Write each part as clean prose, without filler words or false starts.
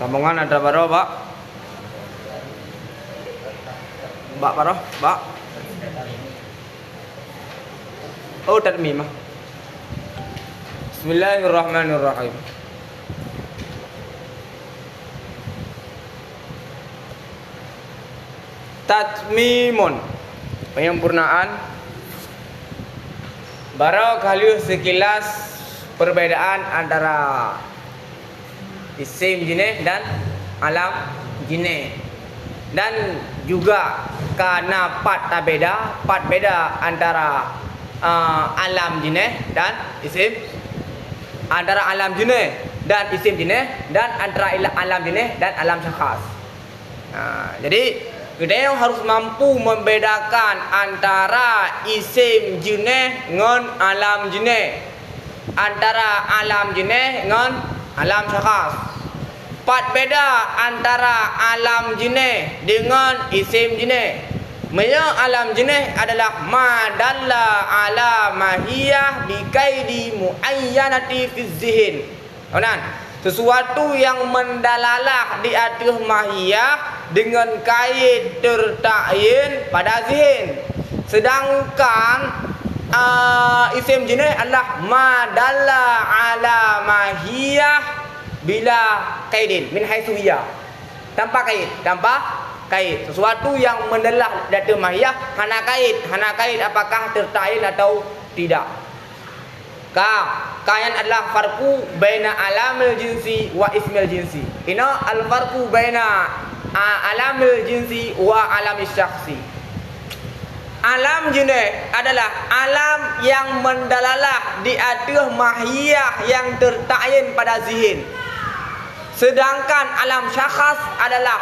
Sambungan ada baru, Pak. Mbak Paroh, Mbak. Oh, tarmim. Bismillahirrahmanirrahim. Tatmimun, penyempurnaan. Barangkali sekilas perbedaan antara isim jinih dan alam jinih, dan juga karena pat beda antara alam jinih dan isim, antara alam jinih dan isim jinih, dan antara alam jinih dan alam syakhs. Jadi kita harus mampu membedakan antara isim jinih dengan alam jinih, antara alam jinih dengan alam syakhs. Pat beda antara alam jinih dengan isim jinih. Maya alam jinih adalah ma dalla ala mahiyah bi kaidi muayyanati fi zihin. Sesuatu yang mendalalah di atas mahiyah dengan kait tertakyin pada zihin. Sedangkan isim jinih adalah ma dalla ala mahiyah bila kaidin min haitsu hiya, tanpa kait, sesuatu yang mendalah dari mahiyah hana kait apakah tertain atau tidak. Kayan adalah farqu baina alamil jinsi wa ismil jinsi. Ina al farqu baina alamil jinsi wa alamis syakhsi. Alam jinih adalah alam yang mendalalah di atas mahiyah yang tertayin pada zihin. Sedangkan alam syakhs adalah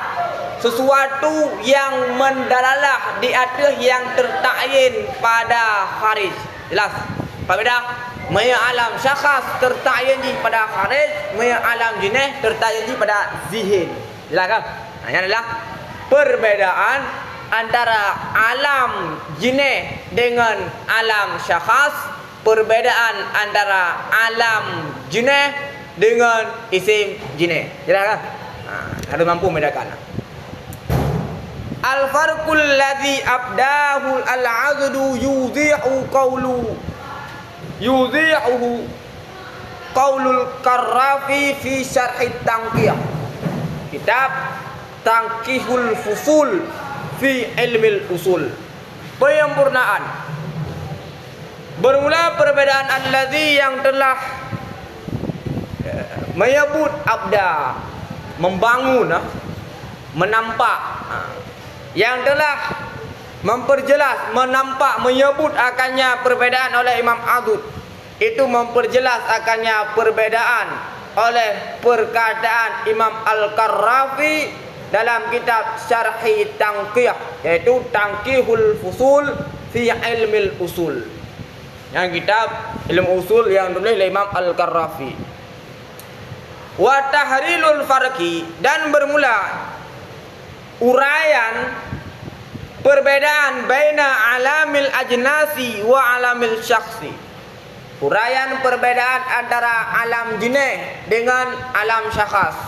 sesuatu yang mendalalah di atas yang tertayin pada kharij. Jelas? Apa beda? Maya alam syakhs tertayin pada kharij, maya alam jinih tertayin pada zihin. Jelas kan? Ini adalah perbedaan antara alam jinih dengan alam syakhs, perbedaan antara alam jinih dengan isim jinih. Jelas kan? Harus mampu membedakan. Al-farqul ladzi abdahu al-'azdu yudhi'u qaulul Qarrafi fi syarh at-tanqiyah. Kitab Tanqihul Fusul fi ilmil usul. Penyempurnaan. Bermula perbedaan alladzi yang telah menyebut abda, membangun, menampak, yang telah memperjelas, menampak, menyebut akannya perbedaan oleh Imam Adud. Itu memperjelas akannya perbedaan oleh perkataan Imam Al-Qarrafi dalam kitab Syarhi Tanqiyah, yaitu Tanqihul Fusul fi Ilmil Usul, yang kitab ilmu usul yang ditulis oleh Imam Al-Qarrafi. Wa tahrilul farqi, dan bermula uraian perbedaan baina alamil ajnasi wa alamil syakhsi. Uraian perbedaan antara alam jinih dengan alam syakhs.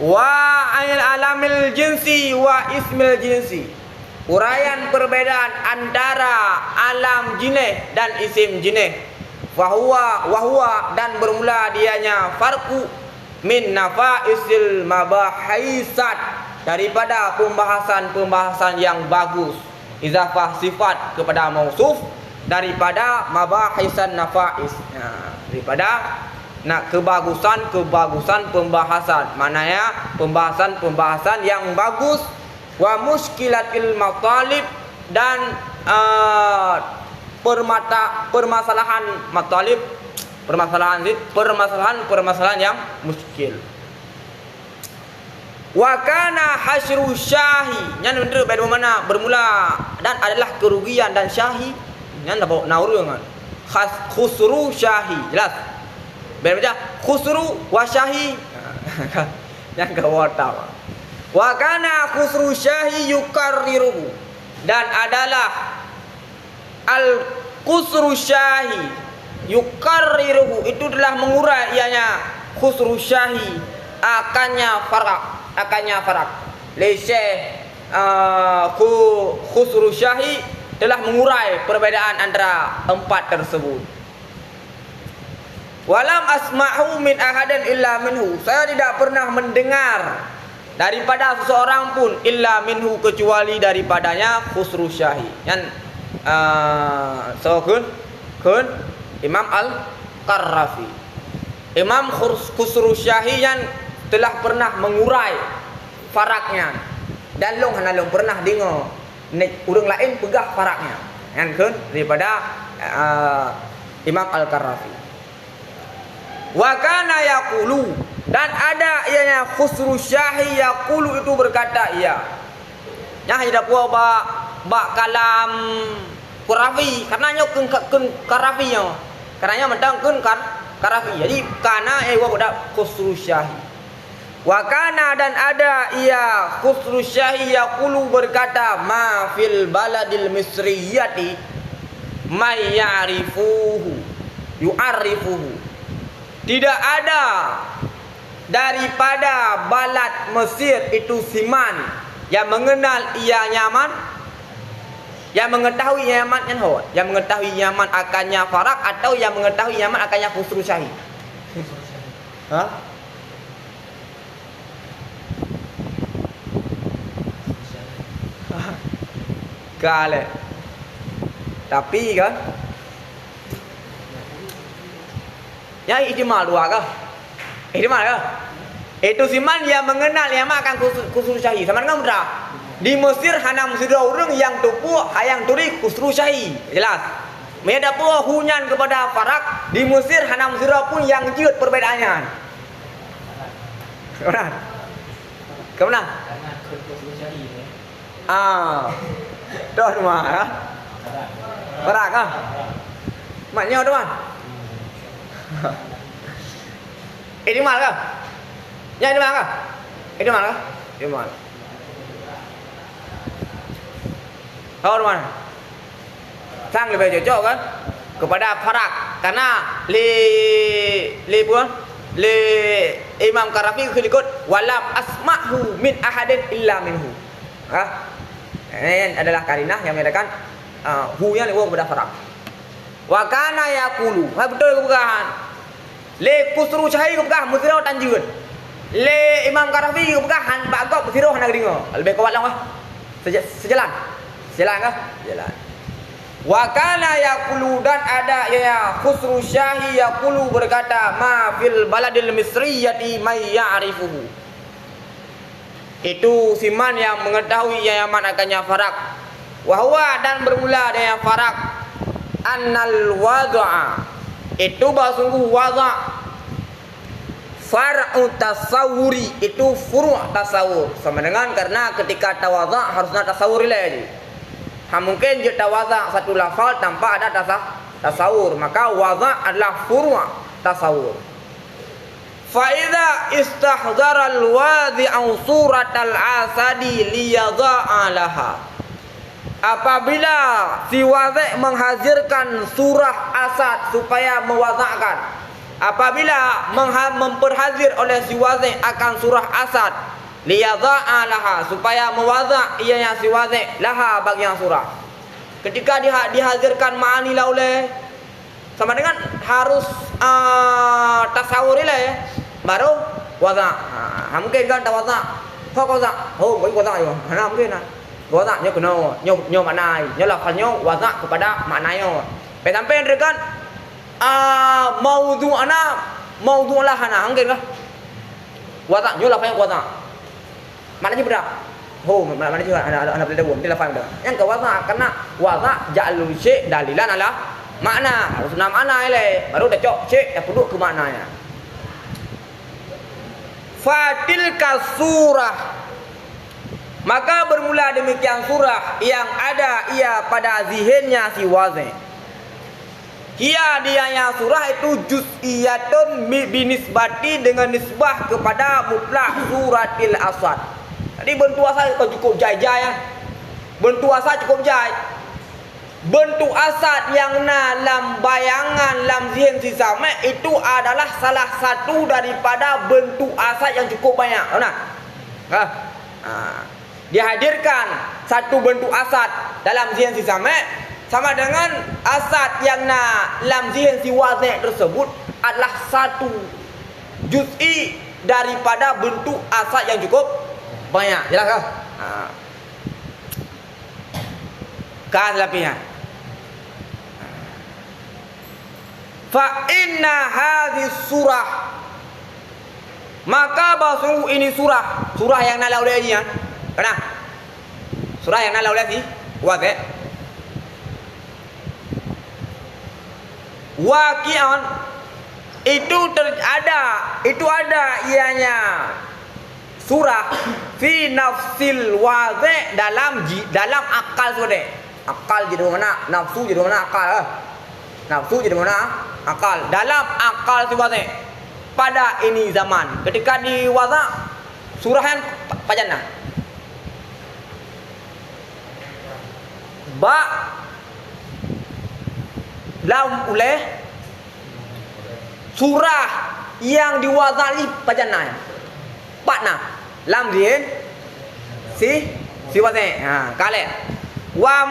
Wa alamil jinsi wa ismil jinsi. Uraian perbedaan antara alam jinih dan isim jinih. Wahwa dan bermula dianya farqu min nafaisil mabahisat, daripada pembahasan yang bagus, izafah sifat kepada mausuf, daripada mabahisan nafais, daripada kebagusan pembahasan, maknanya pembahasan yang bagus. Wa muskilatil matalib, dan permasalahan matalib, permasalahan yang muskil. Wa kana hasyru syahi, yang benar pada mana bermula dan adalah kerugian dan syahi, yang naurungan khusru syahi. Jelas? Berbeda khusru wa syahi. Yang kawata. Wa kana khusru syahi yukarriruhu, dan adalah al khusru syahi yukarriruhu, itu adalah mengurai ianya khusru syahi, akannya farak. Syekh Khusru Syahi telah mengurai perbedaan antara empat tersebut. Walam asma'hu min ahadin illa minhu. Saya tidak pernah mendengar daripada seseorang pun illa minhu kecuali daripadanya Khusru Syahi. Yang kun Imam Al-Qarrafi. Imam Khusru Syahi yang telah pernah mengurai faraknya. Dan long pernah dengar orang lain pegah faraknya. Yang kun daripada Imam Al-Qarrafi. Wa kana yaqulu, dan ada ianya Khusru Syahi yaqulu itu berkata ia. Nya tidak puas ba kalam Qarafi karena kun Qarafi nya. Karena mentang kun Qarafi. Jadi kana wa pada Khusru Syahi. Wa kana, dan ada ia Khusru Syahi yaqulu berkata ma fil baladil misriyati may yu'arifuhu. Tidak ada daripada balad Mesir itu siman yang mengenal ia Yaman, yang mengetahui Yaman yang mengetahui Yaman akannya farak, atau yang mengetahui Yaman akannya Khusru Syahi. Kale. Tapi kan ya ihtimal dua kah? Ihtimal kah? Itu siman yang mengenal yang akan Khusru Syahi. Sama dengan mudah. Di Mesir hana Mesir orang yang tupu hayang turi Khusru Syahi. Jelas. Mereka pun hunyan kepada farak. Di Mesir hana Mesir pun yang jut perbedaannya. Kemana? Kemana? Karena Khusru Syahi. Dah rumah kah? Farak kah? Maknya teman. Ini mana kah? Ya ini mana kah? Ini mana kah? Ini mana? Tahu mana? Sang lebih cocok kan kepada farak, karena Imam Qarafi ikut walam asma'hu min ahadin illa minhu. Ini adalah karinah yang membedakan hu-nya kepada farak. Wa kana yaqulu, betul bukan? Le Khusru Syahi bukan musiro tanjun. Le Imam Qarafi bukan han bagok musiro han ngringo. Lebih kuat lah. Sejalan. Sejalan kah? Jalan. Wa kana yaqulu, dan ada ya Khusru Syahi yaqulu berkata ma fil baladil misriyati may ya'rifuhu. Itu siman yang mengetahui Yaman akannya farak. Wa huwa, dan bermula dengan farak annal wada'a, itu sungguh wada' far'u tasawuri, itu furu' tasawur. Sama dengan karena ketika tawadha' harusnya tasawur lagi. Mungkin je tawadha' satu lafal tanpa ada tasawur, maka wada' adalah furu' tasawur. Fa idza istahdara al-wadi'u suratal asadi liyadha'a laha. Apabila si wadhi' menghadirkan surah asad supaya mewadakkan, apabila memperhadir oleh si wadhi' akan surah asad, liyadha'a laha, supaya mewadak ianya si wadhi' laha bagi yang surah. Ketika dihadirkan ma'ani lauleh, sama dengan harus tasawur ileh, baru wadak. Mungkin kan tawadak, kok wadak, boleh wadak yo, mana mungkin lah. Wadak nyo kena nyo maknai, nyo lafalnya wadak kepada maknanya. Sampai rekan maudhu lah hana mungkin kah? Wadak nyo lafalnya wadak. Maknanya berapa? Maknanya juga ada beda dia lafal beda. Yang ke wadak karena wadak ja'alul syai' dalilan ala makna. Harus nama makna ile, baru dah cok syai' dah puduk ke maknanya. Fatilka surah, maka bermula demikian surah yang ada ia pada zihinnya si wadhi'. Dianya surah itu juz'iyatun binisbati, dengan nisbah kepada mutlak suratil asad. Jadi bentuk asal cukup jai-jai ya. Bentuk asal cukup jai. bentuk asad yang dalam bayangan dalam zihin si Samek itu adalah salah satu daripada bentuk asad yang cukup banyak. Tahu tak? Dihadirkan satu bentuk asad dalam zihin si Samek sama dengan asad yang dalam zihin si Wazi' tersebut adalah satu juz'i daripada bentuk asad yang cukup banyak. Jelas ke? Kan lapihan. Fa inna hadhis surah, maka bahwa ini surah yang nak laulai ni kan? Kena? Surah yang nak laulai si Wazi' waqi'an itu ada ianya surah fi nafsil Wazi' dalam akal sudah. Akal jadi mana? Nafsu jadi mana? Akal. Nafsu jadi mana? Akal. Dalam akal si Wazi' pada ini zaman ketika di Wazi' surah yang pajana ba lam oleh surah yang di Wazi' ni pajana patna lam din si Wazi' kale wa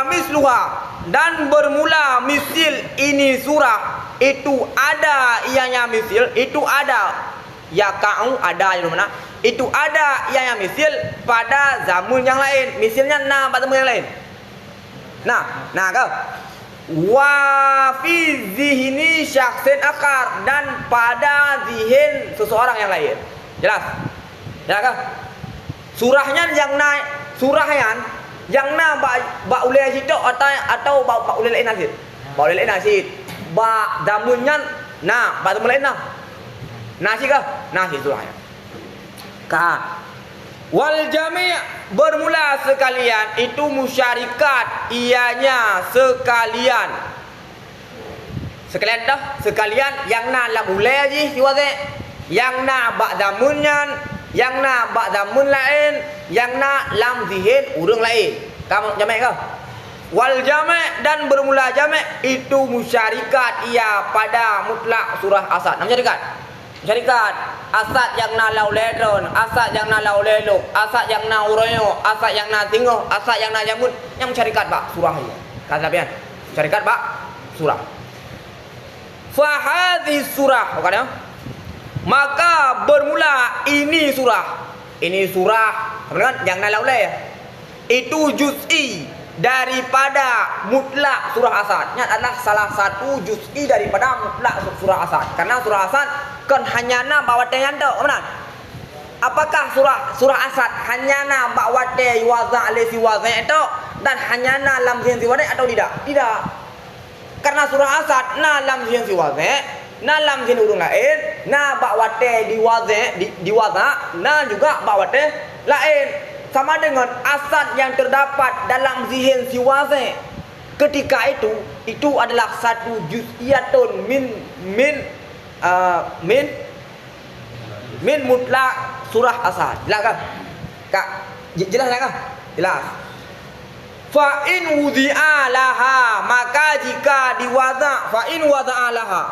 misluha dan bermula misil ini surah itu ada ianya misil itu ada ya kau ada di mana itu ada ianya misil pada zaman yang lain misilnya pada zaman yang lain nah kau wa fi zihni syakhsin akar dan pada zihin seseorang yang lain jelas kau surahnya yang naik surahnya yang ba ulai situ atau ba ulai lain nasid. Ba ulai lain nasid. Ba zamunnya ba zaman lain Nasi kah? Nasi surahnya. Ka. Wal jami' bermula sekalian itu musyarikat ianya sekalian. Sekalian dah, sekalian yang dalam ulai aja si Wazi'. Yang ba zamunnya yang ba zamun lain, yang lam zihin urang lain. Kamu jamak ke? Wal jamak dan bermula jamak itu musyarikat ia pada mutlak surah asad. Nama musyarikat asad yang lauledron, asad yang lauleluk, asad yang urayo, asad yang tingo, asad yang jamun, yang musyarikat ba surah ini. Kata pian. Musyarikat ba surah. Fa hadhihi surah, bukan maka bermula ini surah dengan yang nalaulai itu juz'i daripada mutlak surah asad. Ini adalah salah satu juz'i daripada mutlak surah asad. Karena surah asad kan hanya bawa tayanda benar. Apakah surah asad hanya bawa tay Wazi' alaihi Wazi' itu dan hanya lam zihin si Wazi' atau tidak? Tidak. Karena surah asad lam zihin si Wazi' lam zihin urung lain, bakwate di Wazi' juga bakwate lain. Sama dengan asad yang terdapat dalam zihin si Wazi'. Ketika itu adalah satu juz'iyatun min mutlak surah asad. Jelas kan? Kak, jelas kan? Jelas. Fa in wudi'a laha, maka jika diwaza' fa in wada'a laha,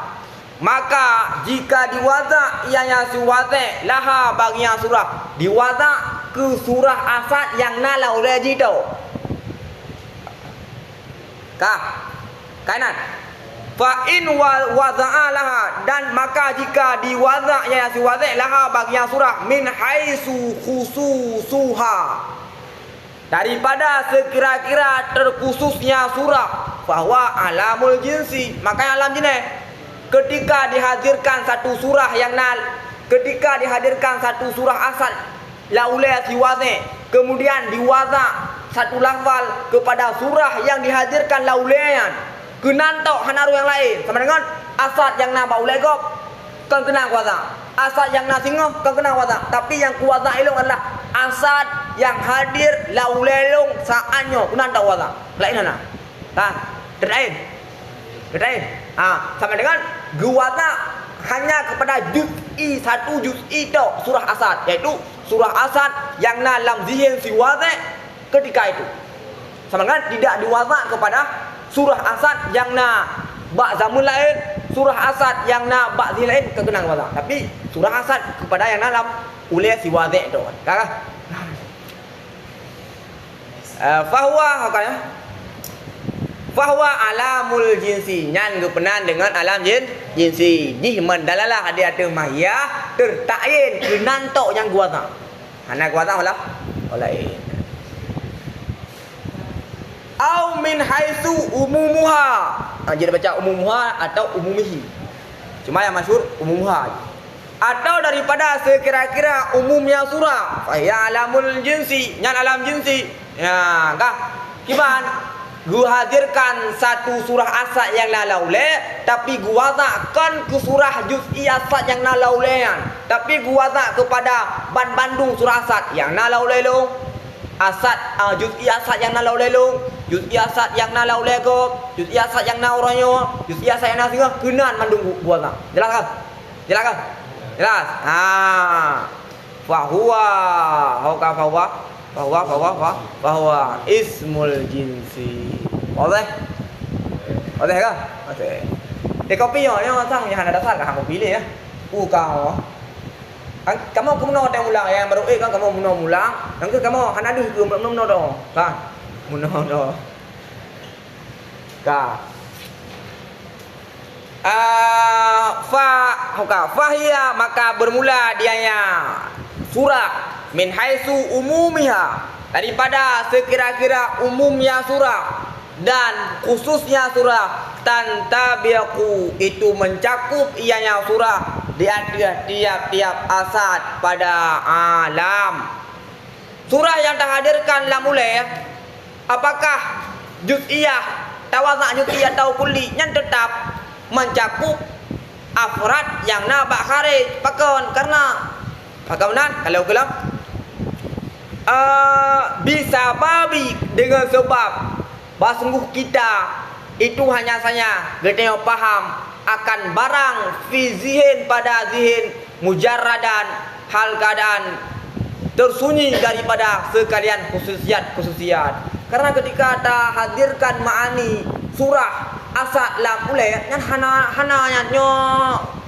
maka jika diwaza' ianya si Wazi' laha bagi yang surah diwaza' ke surah asad yang nalau leji tu kanan fa in waza'a laha dan maka jika diwaza' ianya si Wazi' laha bagi yang surah min haisu khususuha daripada sekira-kira terkhususnya surah bahwa alamul jinsi maka alam jenis. Ketika dihadirkan satu surah ketika dihadirkan satu surah asal laulai si Wazi' kemudian diwaza' satu lafal kepada surah yang dihadirkan laulaian kenantok hanaru yang lain sama dengan asad yang nama ulai gop kan kena waza' asad yang na singoh kan kena waza' tapi yang kuwaza' ilung adalah asad yang hadir laulailung saatnya kenantok waza' lain mana terakhir sama dengan guwata hanya kepada satu juz'i itu surah asad, yaitu surah asad yang dalam zihin si Wazi' ketika itu Sama dengan tidak diwaza kepada surah asad yang na bak zamun lain, surah asad yang na bak zil lain kena waza. Tapi surah asad kepada yang na lam ulai si wazi' tu. Kan? Fahuwa apa ya? Fahuwa alamul jinsi. Nyan gepenan dengan alam jinsi. Jih mendalalah dia ada mahiyah tertayin kenan tok yang guata. Hana guata lah. Oleh. Au min haitsu umumuha. Jadi baca umumuha atau umumihi. Cuma yang masyhur umumuha. Atau daripada sekira-kira umumnya surah. Fa ya alamul jinsi, nyan alam jinsi. Ya, kah? Kiban gua hadirkan satu surah asad yang nalaule, tapi gua takkan ke surah juz'i asad yang nalaulean. Tapi gua tak kepada Bandung surah asad yang nalaule lo. Asad juz'i asad yang nalaule lo. Juz'i asad yang nalaule ko, juz'i asad yang nauranyo, juz'i asad yang nasinga kenan mandung gua tak. Jelas kan? Jelas kan? Jelas. Fa huwa hauka bahwa ismul jinsi. Boleh? Boleh kan? Boleh. Di kopi yang sang yang ada dasar kan kamu pilih ya. Kau. Kamu nak ulang yang baru kan kamu mau ulang. Nanti kamu kan ada ke belum dah. Kan? Muno dah. Ka. Fahia maka bermula dianya surah min haitsu umumiha daripada sekira-kira umumnya surah dan khususnya surah tantabiqu itu mencakup ianya surah di tiap-tiap asad pada alam. Surah yang terhadirkan lam mulai apakah juz'iyah, tawadhu' juz'iyah atau kulli yang tetap mencakup afrad yang nabak kharij pakon karena bagaimana kalau kelam bisa babi dengan sebab basungguh kita itu hanya saja kita paham akan barang fi zihin pada zihin mujarradan hal keadaan tersunyi daripada sekalian khususiat karena ketika kita hadirkan ma'ani surah asad lam ulai nyan hana nyo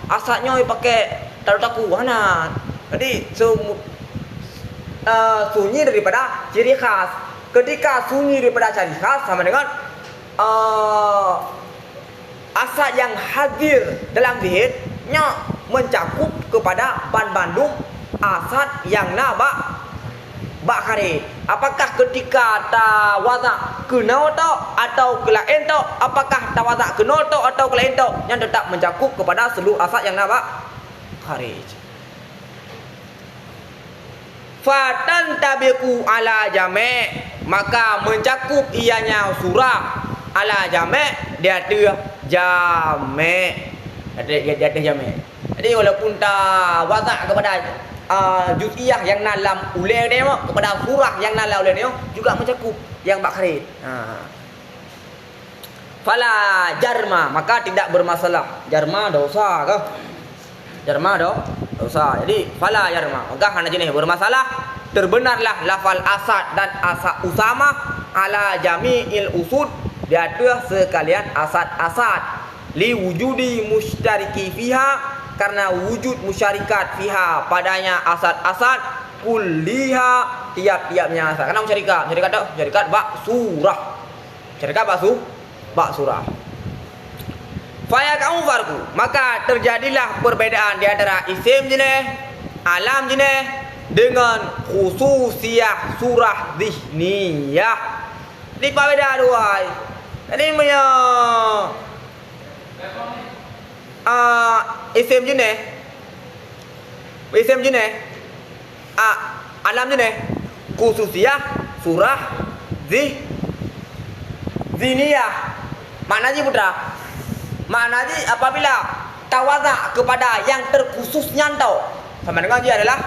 asadnya pakai taruh hana. Jadi sunyi daripada ciri khas. Ketika sunyi daripada ciri khas sama dengan asad yang hadir dalam zihinnya mencakup kepada Bandung asad yang nabak bakari. Apakah ketika tawadha kenal atau kelain apakah tawadha kenal atau kelain yang tetap mencakup kepada seluruh asad yang nabak kharij. Fatan tabiqu ala jami' maka mencakup ianya surah ala jami' dia ada jami' dia ada jami'. Jadi walaupun tawadha kepada juz'iyah yang dalam ulai dia kepada surah yang dalam ulai dia juga mencakup yang bakharid. Fala jarma maka tidak bermasalah. Jarma dosa ke? Jarma dosa. Jadi fala jarma maka hanya jenis bermasalah. Terbenarlah lafal asad dan asad usama ala jami'il usud di atas sekalian asad-asad li wujudi mustariki fiha karena wujud musyarikat fiha padanya asad-asad kulliha tiap-tiapnya asad. Karena musyarikat bak surah. Musyarikat bak surah. Faya kamu farku maka terjadilah perbedaan di antara isim jenis alam jenis dengan khususiyah surah zihniyah. Di perbedaan dua. Jadi punya isim jenis alam jenis khususiyah surah zihniyah. Maknanya putra, maknanya apabila tawadha kepada yang terkhusus nyantau sama dengan dia adalah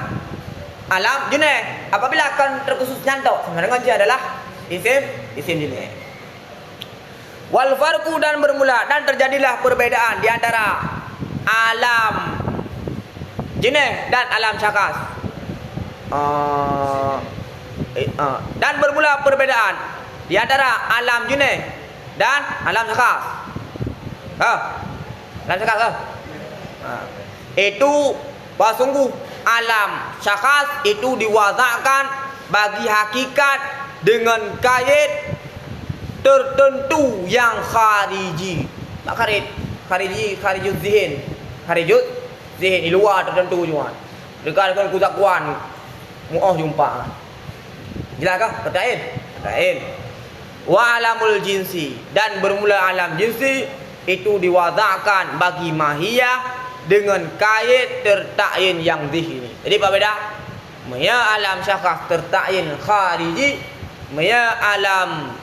alam jenis. Apabila akan terkhusus nyantau sama dengan dia adalah isim jenis. Wal farqu dan bermula dan terjadilah perbedaan di antara alam jenis dan alam syakas. Dan bermula perbedaan Di antara alam junaih dan alam syakhs. Alam syakhs. Itu sungguh alam syakhs itu diwazakan bagi hakikat dengan kait tertentu yang khariji. Tak kharijut zihin. Kharijut zihin di luar tertentu juga. Dekat dengan kuzakuan mu'ah jumpa. Jelas kah? Katain. Wa alamul jinsi, dan bermula alam jinsi itu diwazakan bagi mahiyah dengan kait tertakyin yang zihni. Jadi apa beda? Maya alam syakhs tertakyin khariji, maya alam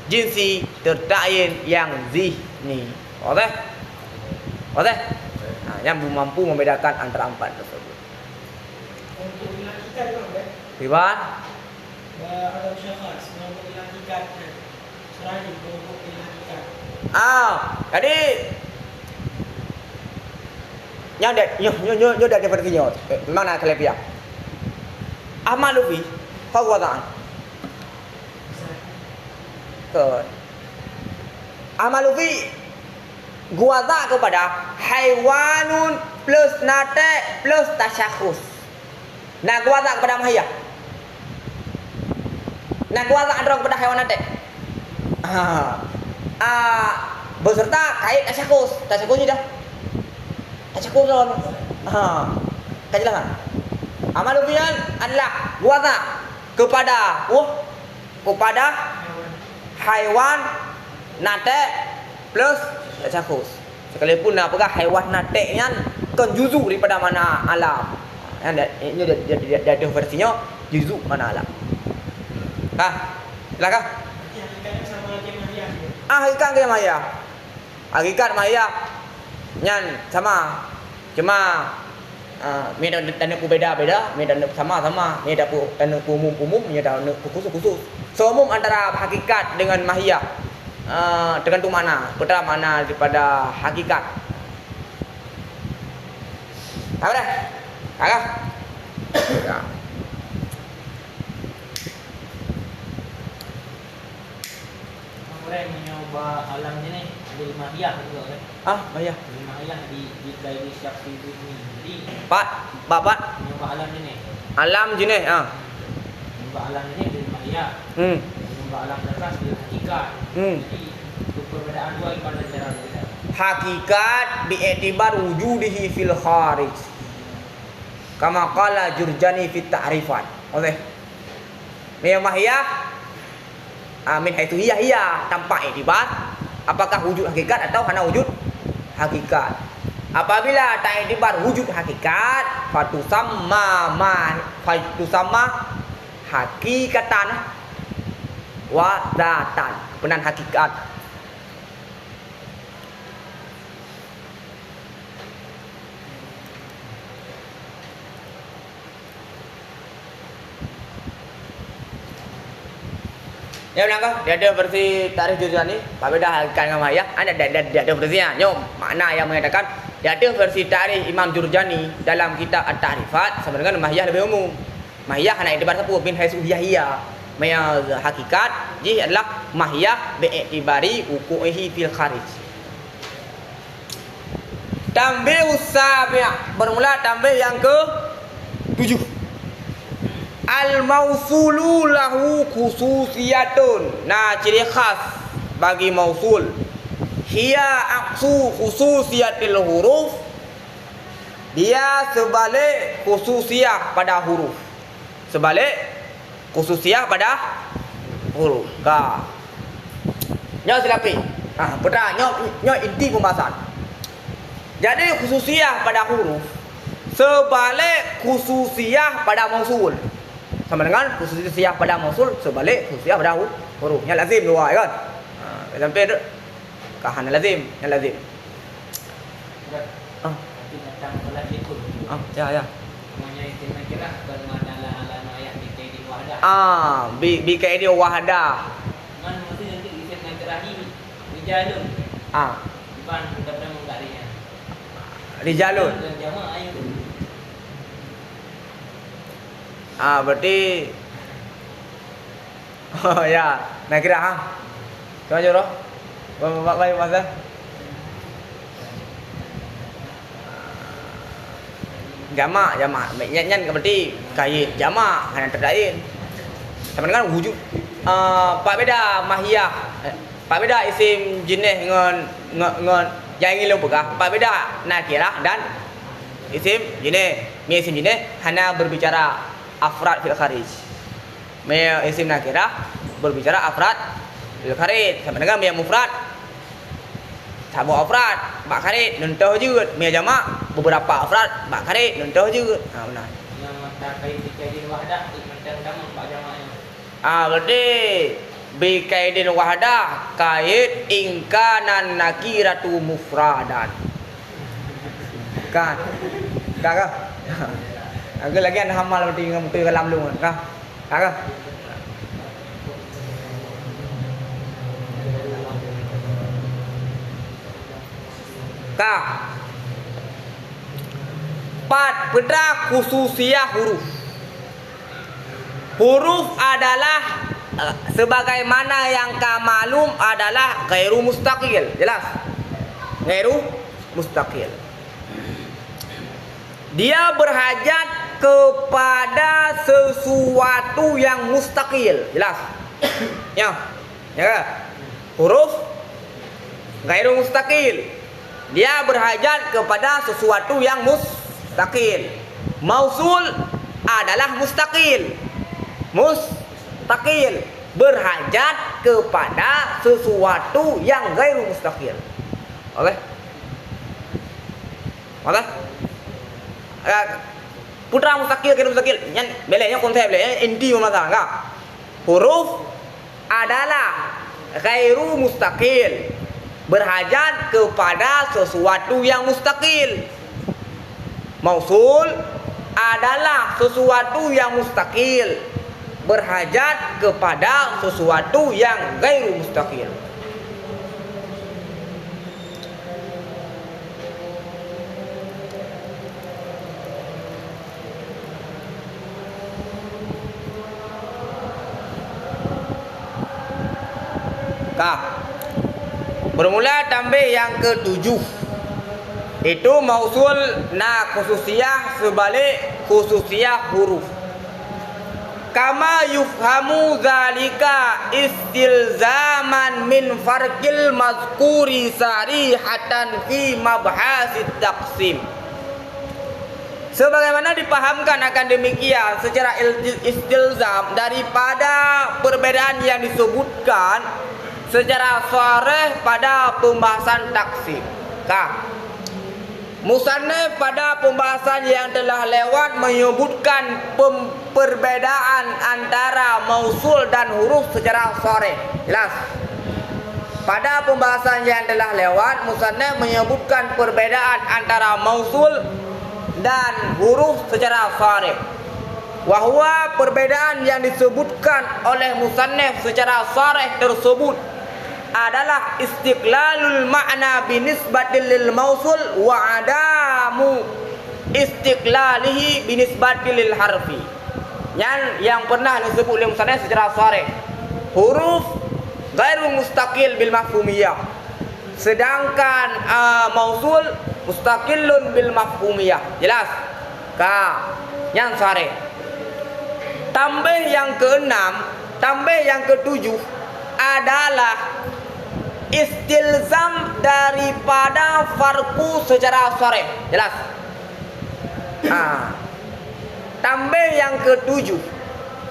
jinsi tertakyin yang zihni. Okey? Yang mampu membedakan antara empat tersebut. Untuk ilang hakikat kan? Ribat? Alam syakhs, untuk ilang hakikat. Serani untuk ilang hakikat. Jadi nyo dah dapat kinyo. Memang nak kelebihan. Ahmad Lufi, kau kuatan. Ahmad Lufi guaza kepada haiwanun plus nate plus tasyakhus. Nak guaza kepada mahiyah. Nak guaza androng kepada haiwan nate. Beserta kait tasyakhus. Tasyakhus ni dah. Tasyakhus lawan. Kejelasan. Ahmad Lufi adalah guaza kepada haiwan nate plus tasyakhus. Sekalipun apakah haiwan nate ni kan juzu daripada mana alam. Ini dia ada versinya juzu mana alam. Silakan. Hakikatnya sama lagi mahiyah. Hakikat ke mahiyah. Hakikat mahiyah nyan sama. Cuma medan ku beda-beda, medan sama-sama, medan ku umum-umum, medan ku khusus-khusus. Seumum antara hakikat dengan mahiyah. Tergantung mana, putra mana daripada hakikat. Apa dah? Agak. Orang mencoba alam ni ada mahiyah juga kan? Mahiyah. Mahiyah di dari syakhs itu ni. Jadi Bapak mencoba alam ni. alam jenis Mencoba alam ni dari mahiyah. Mencoba alam syakhs dari hakikat. Jadi perbedaan dua pada cara berbeza. Hakikat bi'iktibar wujudihi fil kharij. Kama qala Jurjani fi ta'rifat. Okey. Mahiyah min haitsu hiya tanpa iktibar, apakah wujud hakikat atau hanya wujud hakikat. Apabila tak iktibar wujud hakikat, fatusamma hakikatan wa dzatan, kebenaran hakikat. Ya benar dia ada versi tarikh Jurjani, berbeda hakikat dengan mahiyah. Dia ada versinya. Nyom makna yang mengatakan dia ada versi tarikh Imam Jurjani dalam kitab At-Ta'rifat sama dengan mahiyah lebih umum. Mahiyah hanya iktibar siapa bin haitsu hiya. Maya hakikat ji adalah mahiyah bi'tibari wuqu'ihi fil kharij. Tambih sabi', bermula tambih yang ke-7. Al-mausulu lahu khususiyatun. Ciri khas bagi mausul. Hiya aqsu khususiyatil huruf. Dia sebalik khususiyah pada huruf. Sebalik khususiyah pada huruf. Nyo silapi. Putra nyo inti pembahasan. Jadi khususiyah pada huruf sebalik khususiyah pada mausul. Sama dengan khususiyah pada mausul sebalik khususiyah pada huruf. Yang lazim dua kan? Sampai tu kahan lazim, yang lazim. Tentang solat likul. Ya. Namanya istimewa kira bermakna alam ayat di kaidi wahdah. Bi kaidi wahdah. Man mesti nanti istimewa terakhir rijalun. Bukan benar-benar mengarinya. Rijalun. Jamaah ayu. Berarti Oh ya, nakira ha. Coba joro. Bapak Mas. Jamak nyan berarti kait jamak hanya terdain. Sama dengan wujud pak beda mahiyah. Pak beda isim jenis ngon yang ingin lu pegah. Pak beda nakirah dan isim jenis. Mi isim jenis hanya berbicara afrad fil kharij. Mi isim nakirah berbicara afrad fil kharij. Sama dengan mi mufrad Sabu afrad, bak karet, nuntuh juga. Mi jamak beberapa afrad, bak karet, nuntuh juga. Benar. Yang mata kaidin wahdah, macam jamak bak jamaknya. Berarti bi kaidin wahdah kait ingkanan nakiratu mufradan. Kan? Kah? Agak lagi an hamal berarti ngam tu kalam lu kan? Kah? Kah? Pada khususiyah huruf. Huruf adalah sebagaimana yang kamalum adalah ghairu mustaqil. Jelas? Ghairu mustaqil. Dia berhajat kepada sesuatu yang mustaqil. Jelas? Ya. Ya. Huruf ghairu mustaqil. Dia berhajat kepada sesuatu yang mustaqil. Mausul adalah mustaqil. Mustaqil berhajat kepada sesuatu yang ghairu mustaqil. Oke? Oke? Putra mustaqil, ghairu mustaqil. Yang belanya konsep belanya inti masalah enggak? Huruf adalah ghairu mustaqil. Berhajat kepada sesuatu yang mustaqil. Mausul adalah sesuatu yang mustaqil. Berhajat kepada sesuatu yang ghairu mustaqil. Bermula tambah yang ke-7. Itu mausul na khususiyah sebalik khususiyah huruf. Kama yufhamu zalika istilzaman min farqil mazkuri sarihatan fi mabhasit taqsim. Sebagaimana dipahamkan akan demikian secara istilzam daripada perbedaan yang disebutkan secara sharih pada pembahasan taksim. Musannif pada pembahasan yang telah lewat menyebutkan perbedaan antara mausul dan huruf secara sharih. Jelas? Pada pembahasan yang telah lewat, musannif menyebutkan perbedaan antara mausul dan huruf secara sharih. Wahwa perbedaan yang disebutkan oleh musannif secara sharih tersebut adalah istiqlalul ma'na binisbatil lil mausul wa adamu istiqlalihi binisbatil lil harfi. Yang pernah disebut oleh musannif secara sharih, huruf ghairu mustaqil bil mafhumiyah, sedangkan mausul mustaqillun bil mafhumiyah. Jelas? Yang sharih. Tambah yang ke-6, tambah yang ke-7 adalah istilzam daripada farqu secara sharih. Jelas? Tambah yang ke-7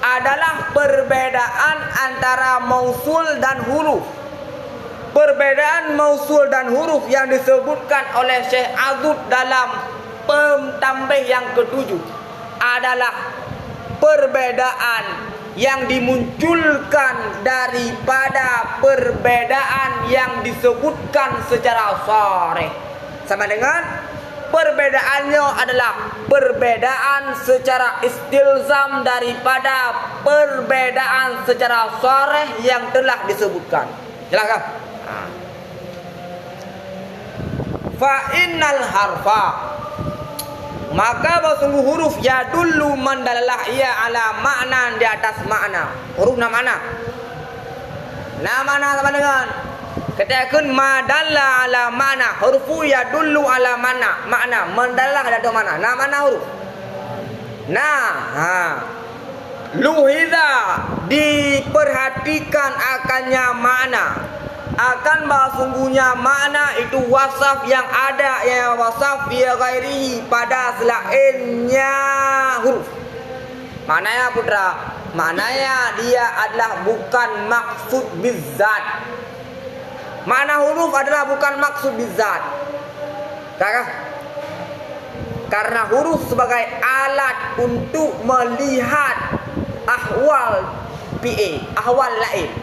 adalah perbedaan antara mausul dan huruf. Perbedaan mausul dan huruf yang disebutkan oleh Syekh Azud dalam tambah yang ke-7 adalah perbedaan yang dimunculkan daripada perbedaan yang disebutkan secara sharih. Sama dengan perbedaannya adalah perbedaan secara istilzam daripada perbedaan secara sharih yang telah disebutkan. Jelas kan? Fa innal harfa, Maka sungguh huruf ya dulu mandalalah ia ala makna di atas makna. Huruf na makna. Na makna sama dengan katakan madalla ala makna. Hurufu ya dulu ala makna. Makna mandalalah ada mana? Na makna huruf. Luhidha diperhatikan akannya makna. Akan bahwa sungguhnya makna itu wasaf yang ada, yang wasaf dia ghairihi pada selainnya huruf. Maknanya putra, maknanya dia adalah bukan maksud bizzat. Makna huruf adalah bukan maksud bizzat. Karena huruf sebagai alat untuk melihat ahwal PA, ahwal lain,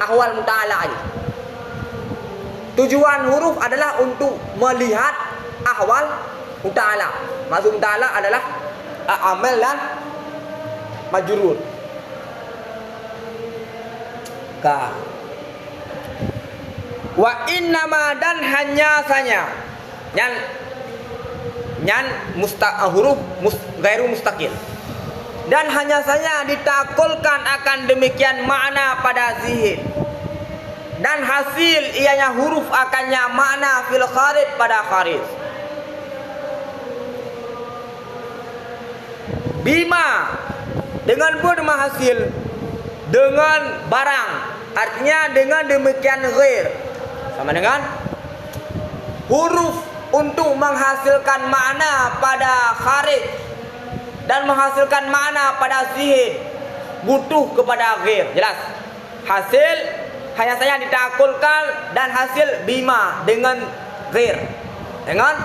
ahwal muta'ala aja. Tujuan huruf adalah untuk melihat ahwal muta'ala. Maksud muta'ala adalah amil dan majrur. Wa innama dan hanya saja nyan huruf gairu mustaqil. Dan hanya saja ditakulkan akan demikian makna pada zihin. Dan hasil ianya huruf akannya makna fil kharid pada kharid. Bima dengan berma hasil dengan barang, artinya dengan demikian ghair sama dengan huruf untuk menghasilkan makna pada kharid dan menghasilkan makna pada zihin butuh kepada ghair. Jelas hasil hanya saja ditakulkan dan hasil bima dengan ghair. Dengan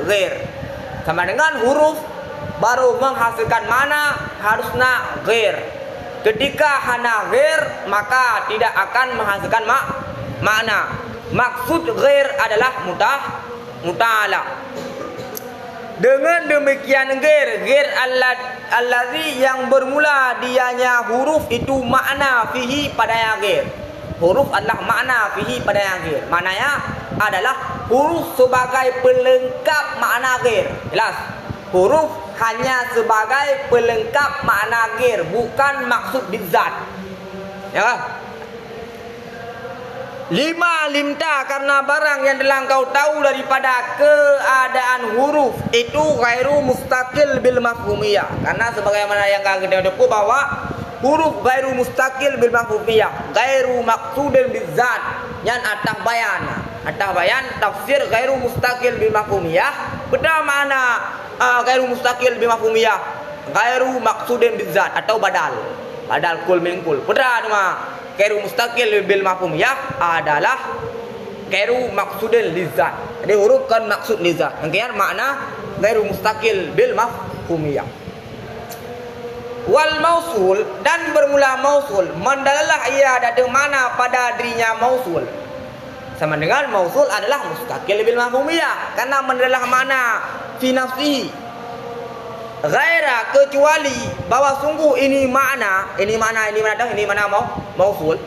ghair. Sama dengan huruf baru menghasilkan mana harusnya ghair. Ketika hana ghair maka tidak akan menghasilkan makna. Maksud ghair adalah muta'ala. Dengan demikian ghair allazi yang bermula dianya huruf itu makna fihi pada yang ghair. Huruf adalah makna fihi pada yang ghair. Maknanya adalah huruf sebagai pelengkap makna ghair. Jelas. Huruf hanya sebagai pelengkap makna ghair, bukan maksud bizzat. Ya. Lima limta karena barang yang telah kau tahu daripada keadaan huruf itu ghairu mustaqil bil mafhumiyah. Karena sebagaimana yang kita tahu bahwa huruf ghairu mustaqil bil mafhumiyah, ghairu maqsudin bizzat, yang atas bayan tafsir ghairu mustaqil bil mafhumiyah. Betul makna ghairu mustaqil bil mafhumiyah, ghairu maqsudin bizzat atau badal kul min kul. Betul nama ghairu mustaqil bil mafhumiyah adalah ghairu maqsudin lizzat. Jadi huruf kan maksud lizzat. Yang makna ghairu mustaqil bil mafhumiyah. Wal mausul dan bermula mausul mandalalah ia ada mana pada dirinya mausul. Sama dengan mausul adalah mustaqil bil mafhumiyah karena mandalalah mana fi nafsihi ghaira kecuali bahwa sungguh ini mana mausul.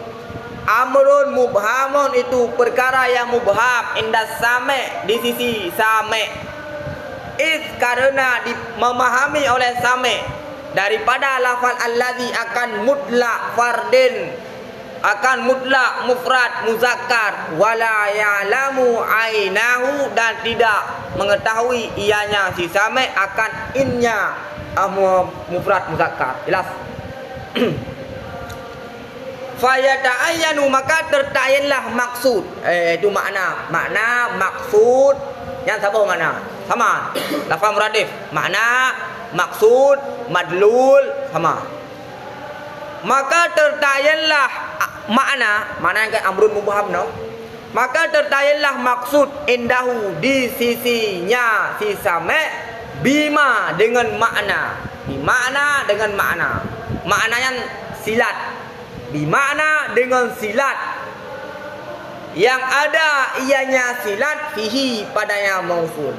Amrun mubhamun itu perkara yang mubham indah same di sisi same. Karena memahami oleh same daripada lafal allazi akan mutlak fardin, akan mutlak mufrad muzakkar, wala ya'lamu ainahu dan tidak mengetahui ianya si same akan innya mufrad muzakkar. Jelas. Fayata'ayyanu maka tertayinlah maksud. Itu makna maksud yang sama lafal muradif, makna maksud madlul sama. Maka tertayinlah makna yang kayak amrun mubham maka tertayinlah maksud indahu di sisinya si same bima dengan makna, dengan makna, maknanya silat, bimana dengan silat yang ada ianya silat fihi padanya mausul,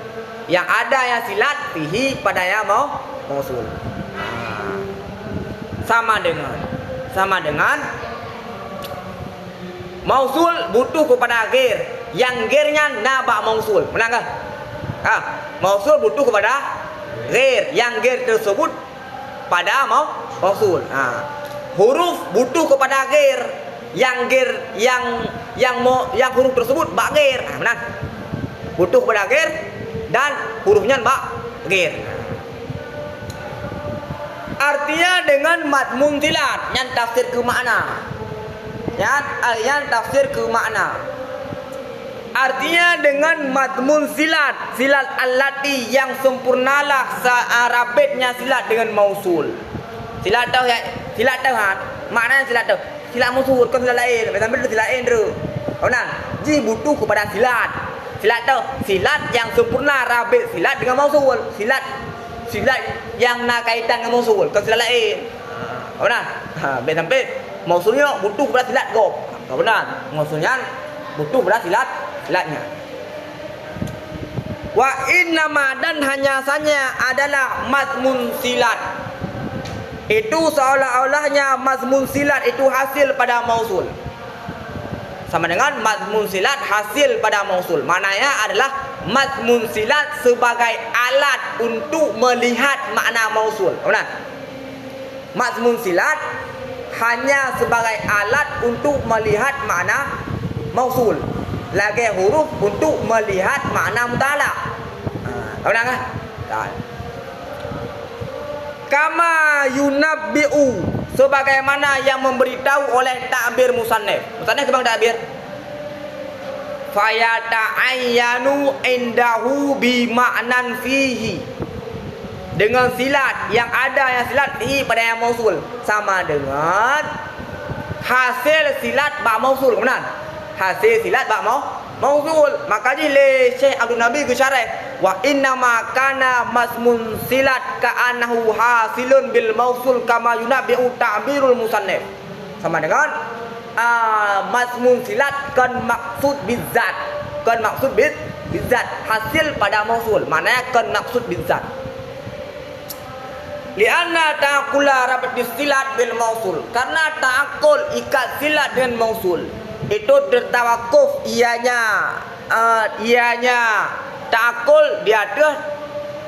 yang ada yang silat fihi padanya mausul. Sama dengan mausul butuh kepada ghair, yang ghairnya nabak mausul. Benar enggak? Mausul butuh kepada ghair, yang ghair tersebut pada mausul. Huruf butuh kepada ghair, yang ghair yang huruf tersebut bak ghair. Benar. Butuh kepada ghair dan hurufnya bak ghair. Artinya dengan madmun silat yang tafsir ke makna. Yang tafsir ke makna. Artinya dengan madmun silat, silat allati yang sempurnalah rabitnya silat dengan mausul. Silat tahu ya, silat tahu kan? Maknanya silat tahu. Silat mausul kan silat lain, sampai silat lain tu. Benar? Ji butuh kepada silat. Silat tahu, silat yang sempurna rabit silat dengan mausul. Silat yang nak kaitan dengan mausul kan silat lain. Benar? Sampai mausulnya butuh kepada silat gob. Benar? Mausulnya butuh kepada silatnya. Wa innama dan hanya saja adalah mazmun silat. Itu seolah-olahnya mazmun silat itu hasil pada mausul. Sama dengan mazmun silat hasil pada mausul. Maknanya adalah mazmun silat sebagai alat untuk melihat makna mausul. Benar? Mazmun silat hanya sebagai alat untuk melihat makna mausul. Lagi huruf untuk melihat makna muta'alaq. Benar kan? Kama yunabbi'u, sebagaimana yang memberitahu oleh takbir musannif. Musannif sebang takbir. Fayata'ayyanu indahu bi ma'nan fihi. Dengan silat yang ada yang silat fihi pada yang mausul sama dengan hasil silat ba mausul. Benar? Hasil silat ba mausul. Maka le Syekh Abdul Nabi ke syarah wa inna ma kana masmun silat ka'annahu hasilun bil mausul kama yunabbi'u ta'birul musannif. Sama dengan masmun silat kan maksud bizat. Kan maksud bizat hasil pada mausul. Maknanya kan maksud bizat. Lianna ta'akula rabat silat bil mausul. Karena ta'akul ikat silat dengan mausul itu tertawakuf ianya ta'akul dia ada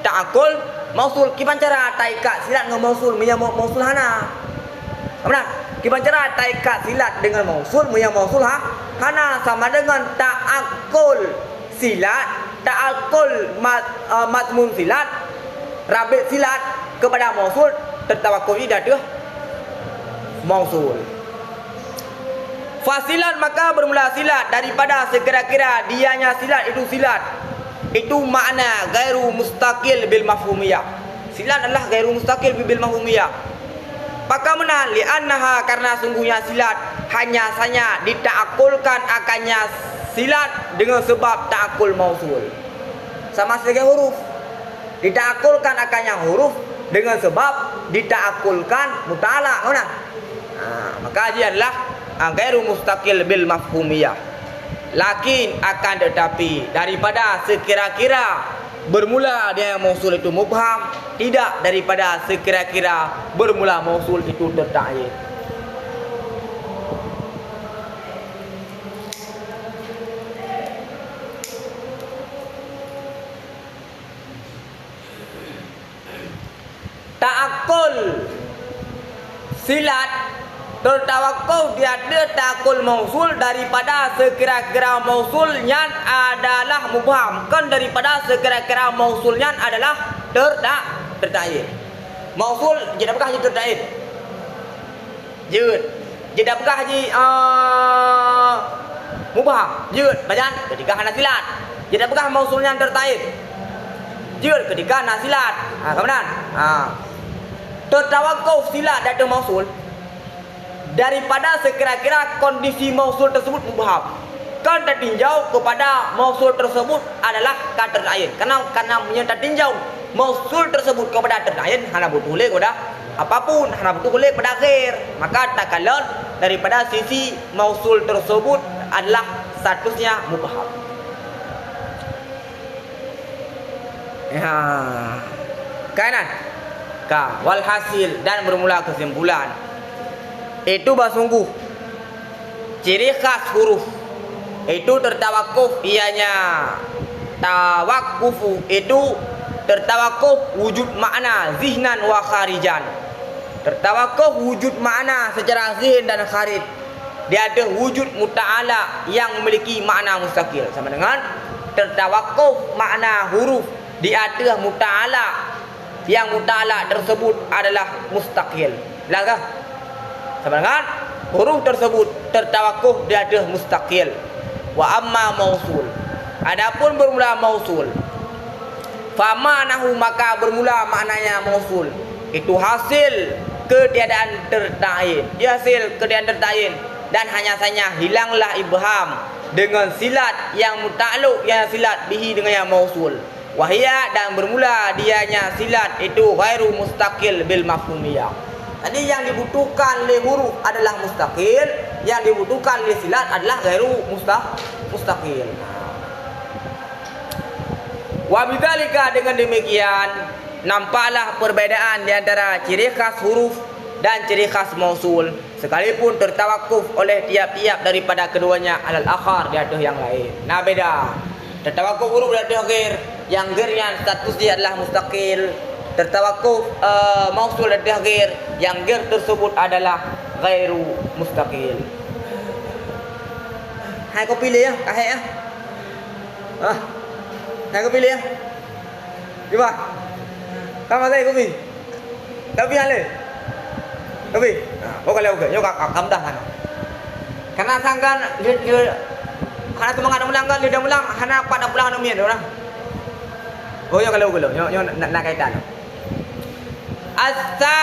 ta'akul mausul kiban cara taikat silat dengan mausul punya mausul hana. Benar? Kiban cara taikat silat dengan mausul punya mausul hana sama dengan ta'akul silat, ta'akul mazmun silat, rabit silat kepada mausul tertawakuf dia ada mausul. Fasilat maka bermula silat daripada sekira-kira dianya silat itu silat. Itu makna gairu mustaqil bil mafhumiyah. Silat adalah gairu mustaqil bil mafhumiyah. Maka mana li'annaha karena sungguhnya silat hanya saja ditaakulkan akannya silat dengan sebab taakul mausul. Sama sebagai huruf. Ditaakulkan akannya huruf dengan sebab ditaakulkan muta'alaq. Maka dia adalah gairu mustaqil bil mafhumiyah. Lakin akan tetapi daripada sekira-kira bermula dia mausul itu mubham, tidak daripada sekira-kira bermula mausul itu tertakyid. Ta'akul silat tertawakuf dia ada ta'akul mausul daripada sekira-kira mausulnya adalah mubham, kan daripada sekira-kira mausulnya adalah tertakyid. Mausul jadi apakah haji tertakyid? Jadi apakah haji mubham? Bacan ketika hana silat. Jadi apakah mausulnya tertakyid? Ketika hana silat. Kemudian tertawakuf silat ada mausul daripada sekira-kira kondisi mausul tersebut mubham, kan tertinjau kepada mausul tersebut adalah tertakyid. Karena tertinjau mausul tersebut kepada tertakyid hana butuh boleh kepada apapun, hana butuh boleh kepada ghair, maka takalun daripada sisi mausul tersebut adalah statusnya mubham. Kanan walhasil dan bermula kesimpulan itu bersungguh ciri khas huruf itu tertawakuf ianya tawakufu itu tertawakuh wujud makna zihnan wa kharijan. Tertawakuh wujud makna secara zihin dan kharij. Dia ada wujud muta'ala yang memiliki makna mustaqil. Sama dengan tertawakuh makna huruf di atas muta'ala, yang muta'ala tersebut adalah mustaqil. Lagah. Sama dengan huruf tersebut tertawakuh di atas mustaqil. Wa amma mausul. Adapun bermula mausul, famanahu maka bermula maknanya mausul. Itu hasil ketiadaan tertain. Dia hasil ketiadaan tertain. Dan hanya saja hilanglah ibham dengan silat yang mutakluk, yang silat bihi dengan yang mausul. Wahia, dan bermula dianya silat itu ghairu mustaqil bil mafhumiyah. Jadi yang dibutuhkan oleh huruf adalah mustaqil, yang dibutuhkan oleh silat adalah ghairu mustaqil. Wa bidzalika, dengan demikian nampaklah perbedaan di antara ciri khas huruf dan ciri khas mausul, sekalipun tertawakuf oleh tiap-tiap daripada keduanya alal akhar di atas yang lain. Nah, beda. Tertawakuf huruf di atas ghair, yang ghair yang status dia adalah mustaqil. Tertawakuf mausul di atas ghair, yang ghair tersebut adalah ghairu mustaqil. Hai, kau pilih ya, kahek ya. Hai, kau pilih ya. Gimana? Kamu saya kau pilih. Tapi hal Tapi, oh kalau oke, yo kamu dah kan. Karena sangkan dia karena semangat mulangkan dia mulang, karena pada pulang nomien orang. Oh yo kalau yo nak kaitan. Asa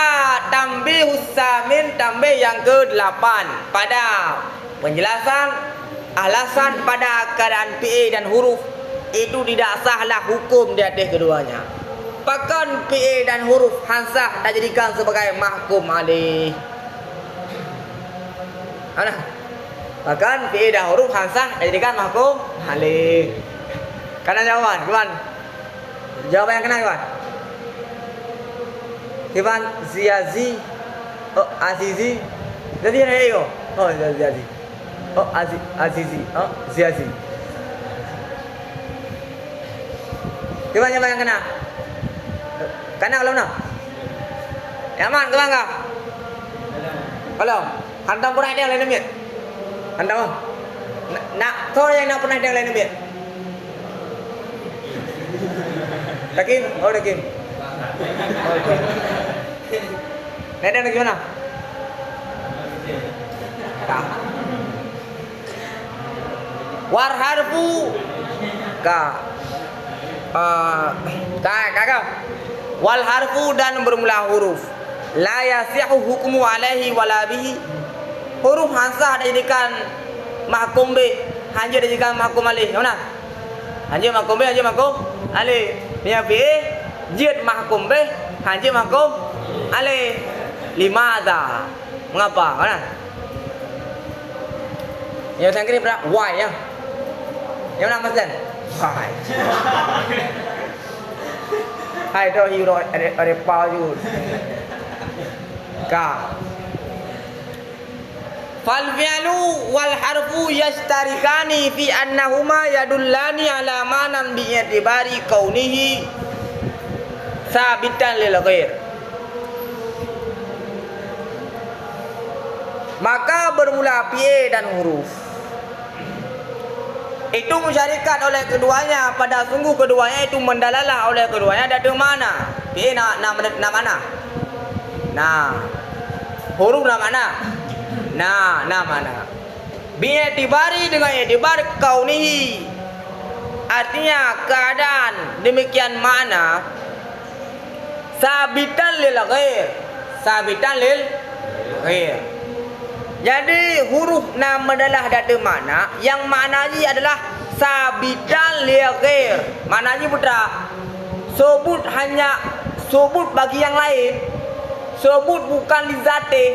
tambih samin, tambih yang ke-8 pada penjelasan alasan pada keadaan PA dan huruf itu tidak sahlah hukum di atas keduanya. Bahkan PA dan huruf hansah dijadikan sebagai mahkum alaih. Mana? Bahkan PA dan huruf hansah dijadikan mahkum alaih. Kanan jawaban, Iwan. Jawaban yang kena, Iwan. Iwan Ziazi, oh Azizi, jadi ada ego. Oh Ziazi, oh Azizi, oh Ziazi. Iwan yang kena. Kana kalau nak? Yaman kelang kah? Kalau hantam pernah ada yang lain demikian? Hantam? Nak, so yang nak pernah ada yang lain demikian? Dakim? Oh dakim. Oh dakim. Nada nak gimana? Kah? War harfu kah? Kakak. Wal harfu, dan bermula huruf la yasihu hukmu alaihi wala bihi. Huruf hansah dijadikan mahkum bih, hanya dijadikan mahkum alaih. Mana? Hanya mahkum bih, hanya mahkum alaih. Nia bi jid mahkum bih, hanya mahkum alaih. Limadha? Mengapa? Mana? Yang saya kira berapa? Why ya? Yang mana Mas Dan? Why? Hai dah hero ada paju. Ka. Fal fi'lu wal harfu yashtarikani fi annahuma yadullani ala manan bi i'tibari kaunihi sabitan lil ghair. Maka bermula fi'il dan huruf itu mensyarikat oleh keduanya, pada sungguh keduanya itu mendalalah oleh keduanya ada mana? Fi'il na mana? Nah, huruf na mana? Nah, na mana? Bi'itibari, dengan i'tibar kaunihi, artinya keadaan demikian mana sabitan lil ghair, sabitan lil ghair. Jadi huruf nam adalah data mana yang maknanya adalah sabitan li ghair. Maknanya putra sebut hanya sebut bagi yang lain, sebut bukan li zati.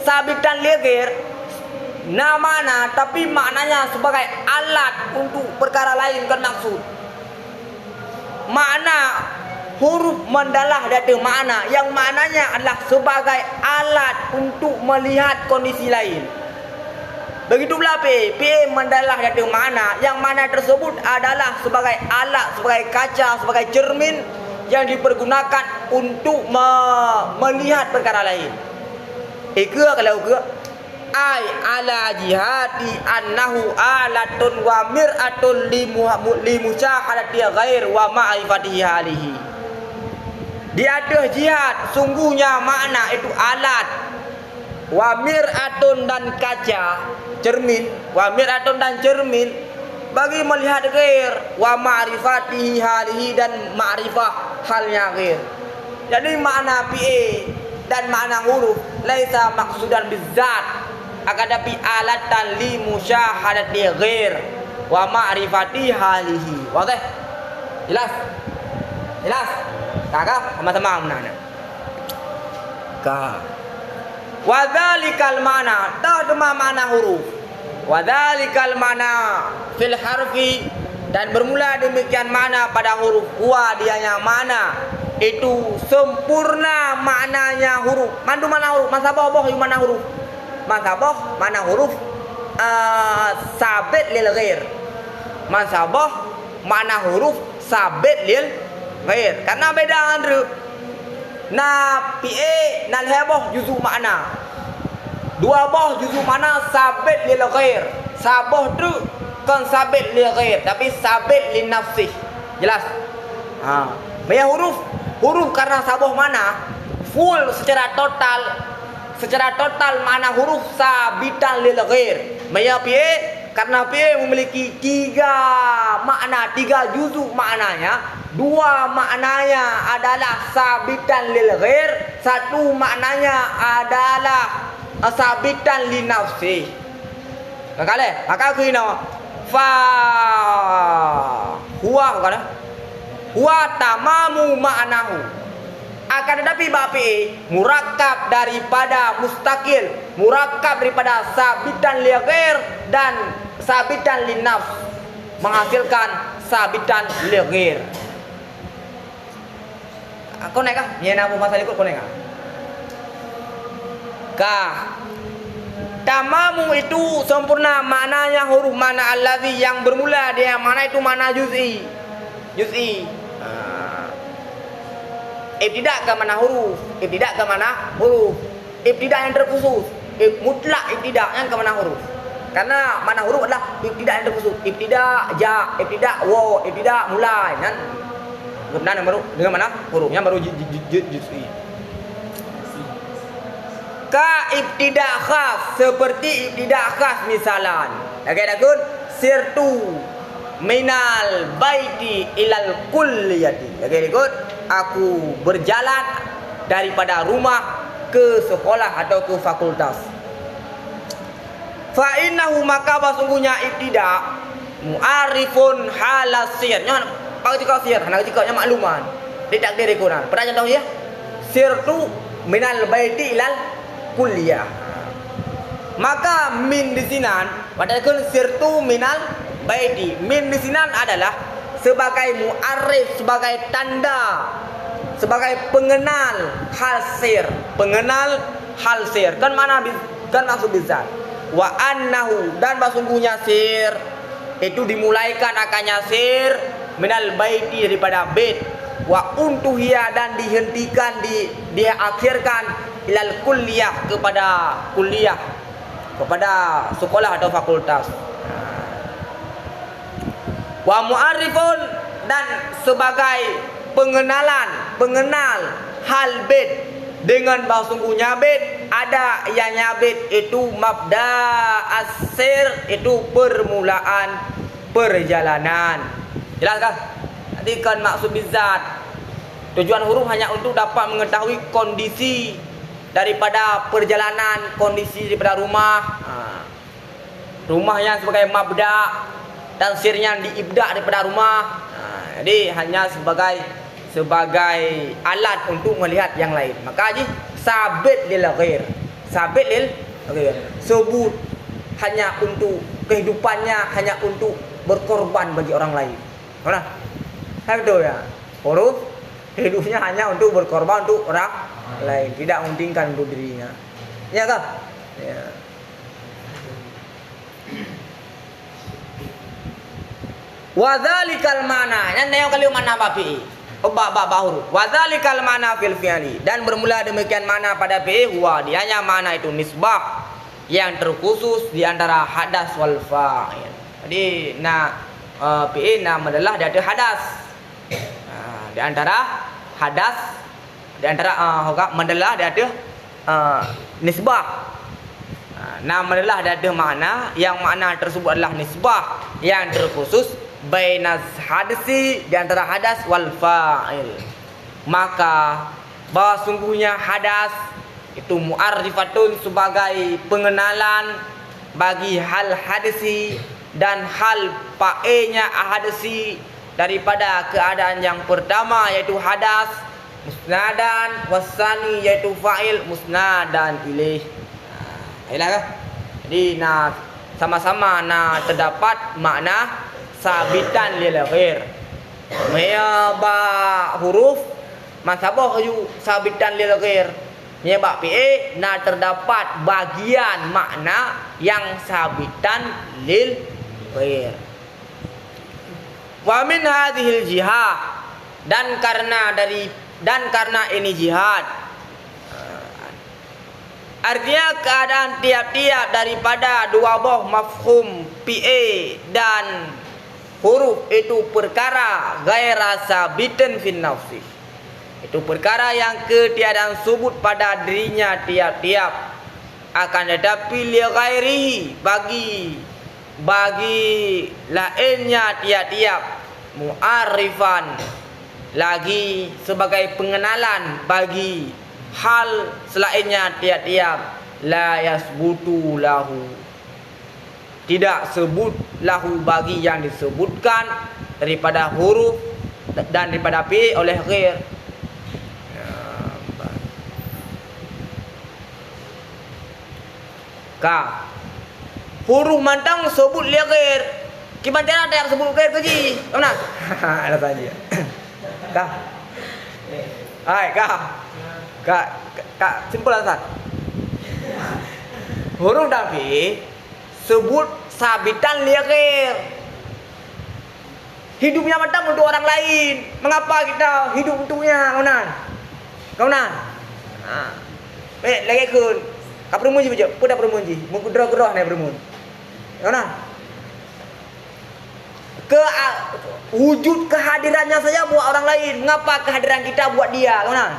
Sabitan li ghair namanya, tapi maknanya sebagai alat untuk perkara lain kan maksud. Makna huruf mendalah dari makna yang maknanya adalah sebagai alat untuk melihat kondisi lain. Begitu pula PA mendalah dari mana yang mana tersebut adalah sebagai alat, sebagai kaca, sebagai cermin yang dipergunakan untuk melihat perkara lain. Ika kalau ke ai ala jihati annahu alatun wa mir'atun li musyahadati ghair wa ma'rifatihi halihi. Di atas jihad sungguhnya makna itu alat, wa mir'atun dan kaca, cermin, wa mir'atun dan cermin bagi melihat ghair, wa ma'rifatihi halihi dan ma'rifah halnya ghair. Jadi makna PA dan makna huruf laisa maksudan bizat, akan tapi alatan li musyahadati ghair wa ma'rifati halihi. Wadah? Jelas? Jelas? Kakak sama-sama menana. Ka. Wadzalikal mana, dah dema mana huruf. Wadzalikal mana fil harfi, dan bermula demikian mana pada huruf. Huwa dianya mana itu sempurna maknanya huruf. Mandu mana huruf? Masabah boh mana huruf? Masabah mana huruf? Sabit lil ghair. Masabah mana huruf? Sabit lil ghair. Karena beda andre. Na PA na heboh juzu makna. Dua boh juzu mana sabit lil ghair. Saboh tu kan sabit lil ghair, tapi sabit lin nafsi. Jelas? Ha. Maya huruf karena saboh mana full secara total mana huruf sabitan lil ghair. Maya PA karena PA memiliki tiga makna, tiga juzuk maknanya. Dua maknanya adalah sabitan lil ghair, satu maknanya adalah sabitan li nafsi. Kakak, maka kena fa huwa kan? Huwa tamamu maknahu. Akan tetapi bapi murakkab daripada mustakil, murakkab daripada sabitan li ghair dan sabitan li nafs, menghasilkan sabitan li ghair. Kau naik kah? Ya nak masalah ikut kau naik kah? Kah? Tamamu itu sempurna maknanya huruf mana allazi yang bermula dia mana itu mana juz'i. Juz'i. Ibtidak ke mana huruf? Ibtidak ke mana huruf? Ibtidak yang terkhusus. Mutlak ibtidak yang ke mana huruf? Karena mana huruf adalah ibtidak yang terkhusus. Ibtidak ja, ibtidak wa, ibtidak mulai. Dan kemudian yang baru dengan mana hurufnya baru juz'i. Ka ibtidak khas, seperti ibtidak khas misalan. Okey dakun sirtu minal baiti ilal kulliyati. Okey dakun aku berjalan daripada rumah ke sekolah atau ke fakultas. Fa innahu maka sungguhnya ibtidak mu'arifun halasir. Nyon bagi kau sir, nak kau nya makluman. Tidak dari Quran. Pernah contoh ya? Sirtu minal baiti ilal kuliah. Maka min di sinan padahal sirtu minal baiti. Min di sinan adalah sebagai mu'arif, sebagai tanda, sebagai pengenal hal sir, pengenal hal sir. Kan mana kan maksud bizat. Wa annahu dan sesungguhnya sir itu dimulaikan akannya sir minal baiti daripada bait. Wa untuhiya dan dihentikan dia akhirkan ilal kuliah kepada kuliah, kepada sekolah atau fakultas. Wa mu'arifun dan sebagai pengenal hal bait dengan sungguhnya bait ada yang bait itu mabda asir, itu permulaan perjalanan. Jelas kah? Nanti kan maksud bizat. Tujuan huruf hanya untuk dapat mengetahui kondisi daripada perjalanan, kondisi daripada rumah. Rumah yang sebagai mabda dan sirnya diibda daripada rumah. Jadi hanya sebagai alat untuk melihat yang lain. Maka haji sabit lil ghair. Sabit lil ghair. Sebut hanya untuk kehidupannya, hanya untuk berkorban bagi orang lain. Mana? Betul ya. Huruf hidupnya hanya untuk berkorban untuk orang lain, tidak mementingkan untuk dirinya. Ya kah? Ya. Wadzalikal mana, yang kali mana bapi, huruf. Wadzalikal mana fil fi'li, dan bermula demikian mana pada fi'il huwa, dianya mana itu nisbah yang terkhusus di antara hadas wal fa'il. Jadi fi'il adalah dia ada hadas. Di antara hadas, di antara mendelah dia ada nisbah. Adalah dia ada makna yang makna tersebut adalah nisbah yang terkhusus bainaz hadsi, di antara hadas wal fa'il. Maka bahwa sungguhnya hadas itu mu'arrifatun sebagai pengenalan bagi hal hadsi dan hal fa'ilnya hadsi daripada keadaan yang pertama yaitu hadas musnadan, wasani yaitu fa'il musnadan ilaih. Jadi sama-sama terdapat makna sabitan lil ghair. Huruf masabah sabitan lil ghair. Ba fi'il terdapat bagian makna yang sabitan lil ghair. Wa min hadhil jihad, dan karena ini jihad, artinya keadaan tiap-tiap daripada dua buah mafhum fi'il dan huruf itu perkara ghaira sabitin fin nafsi, itu perkara yang ketiadaan subut pada dirinya tiap-tiap, akan tetapi li ghairihi, bagi lainnya tiap-tiap, mu'arifan lagi sebagai pengenalan bagi hal selainnya tiap-tiap, la yasbutu lahu, tidak sebut lahu bagi yang disebutkan daripada huruf dan daripada fi'il oleh ghair. Ka huruf mantang sebut li ghair, kibantan ada yang sebut ghair tu ji. Mana? Ada tanya. Ka. Hai Kak, simpul Ustaz. Huruf dan fi'il sebut sabitan li ghair. Hidupnya macam untuk orang lain. Mengapa kita hidup untuknya, kaunan? Lagi kun. Kap permun ji bejo, pada permun ji. Mu gerah-gerah ni permun. Kaunan? Wujud kehadirannya saja buat orang lain. Mengapa kehadiran kita buat dia, kaunan?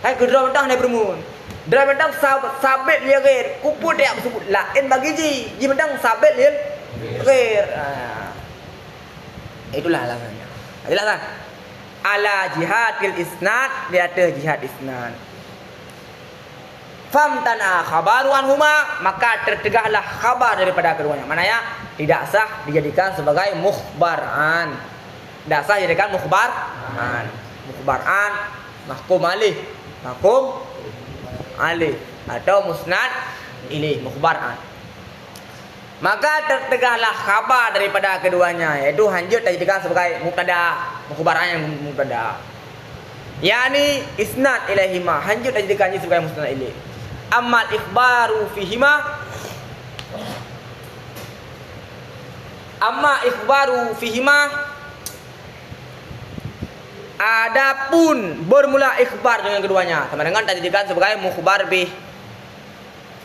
Hai gerah mentah ni permun. Dalam bentang sabit li ghair, kuput dia sebut lain bagi ji bentang sabit li ghair. Itulah alasannya. Jelas kan? Ala jihadil isnad, dia ada jihad isnad. Famtana khabaru anhuma, maka tercegahlah khabar daripada keduanya. Maknanya tidak sah dijadikan sebagai mukhbaran. Tidak sah dijadikan mukhbaran. Mukhbaran mahkum alih atau musnad ilaih, mukhbaran. Maka tertegahlah khabar daripada keduanya, yaitu hanjur dijadikan sebagai mubtada, mukhbaran yang mubtada. Yani isnad ilaihima, hanjur dijadikannya sebagai musnad ilaih. Amma ikhbaru fihima, adapun bermula ikhbar dengan keduanya, sama dengan dijadikan sebagai mukhbar bih.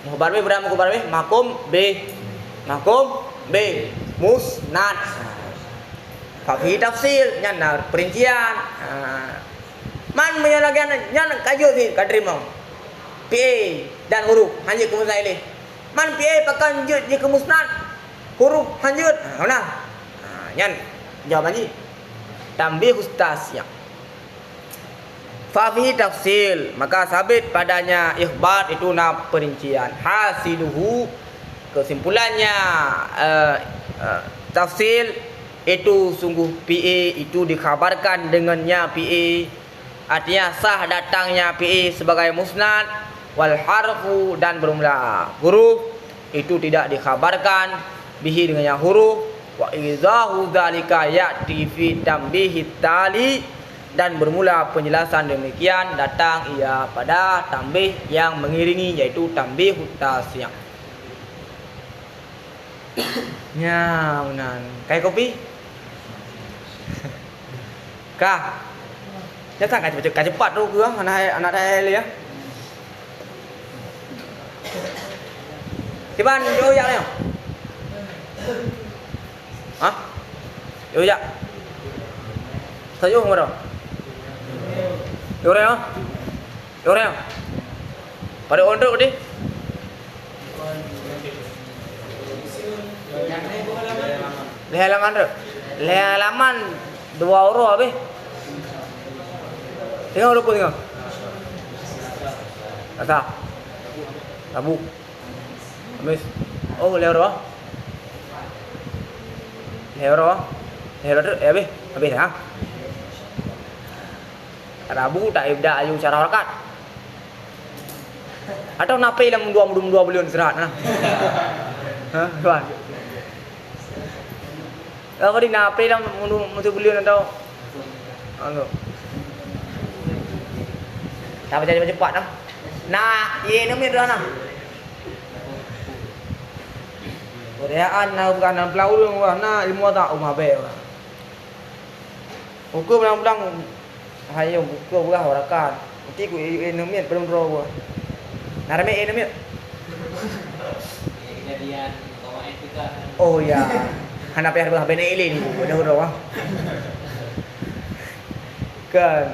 Mukhbar bih berapa mukhbar bih? Makum B musnad. Fafi tafsil nyana perincian. Man menyalakan nyana kayu sih kadrimo. PA dan huruf hanya ke musnad ini. Man PA pakai lanjut je ke musnad. Huruf lanjut. Nah. Nyan jawaban ji. Tambih ustasya. Fafi tafsil, maka sabit padanya ikhbar itu perincian. Hasiluhu, kesimpulannya tafsil itu sungguh PA itu dikhabarkan dengannya PA, artinya sah datangnya PA sebagai musnad. Wal harfu, dan bermula huruf itu tidak dikhabarkan bihi dengannya huruf. Wa izahu dzalika ya'ti fi tambihit tali, dan bermula penjelasan demikian datang ia pada tambih yang mengiringi, yaitu tambih tasya. Nyaunan. Kayak kopi? Kah? Nyata kan cepat tu ke anak dah ya. Tiban yo yak ni. Hah? Yo yak. Sayo ngoro. Yo reo. Yo reo. Pada ondok di. Halaman tu. Halaman 2 euro habis. Tengok rupa tengok. Kata. Tabu. Habis. Oh, 2 euro. 2 euro. 2 euro tu habis. Habis ha. Rabu tak ibda ayu cara harakat. Atau nape lang 2 bulan serat nah. Ha, tuan. Kalau di nape lang mesti bulan atau anu. Tak baca cepat nah. Nah, ye nama dia nah. Reaan na bukan na pelau wah na ilmu tak umah be. Ukur belang-belang hayo ukur bukan harakat. Nanti ku nama belum ro. Narame nama. Kejadian kawan etika. Oh ya. Hana pe harba bene ilin ku dah ro. Kan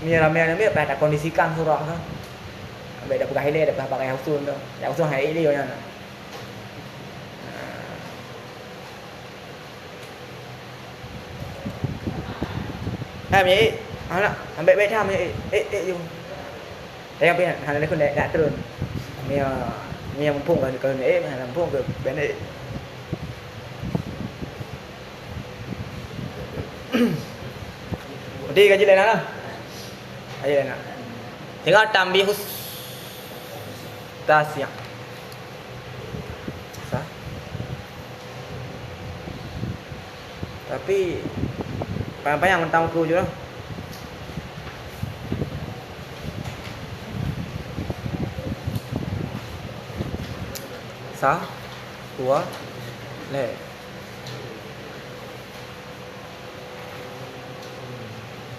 ni ramai nama pe tak kondisikan surah kan. Be dah pakai ile dah pakai hausun dah. Yang hausun hai ile yo nya. Vậy bé bé tham dùng đây bên hàng này con này đã turun mía mumpung kan kalau ni hàng mumpung ke ben ni đi cái gì đây nè ayo nè tinggal tambih tasya sah tapi panjang mentang ku je lah. Sah, dua, le.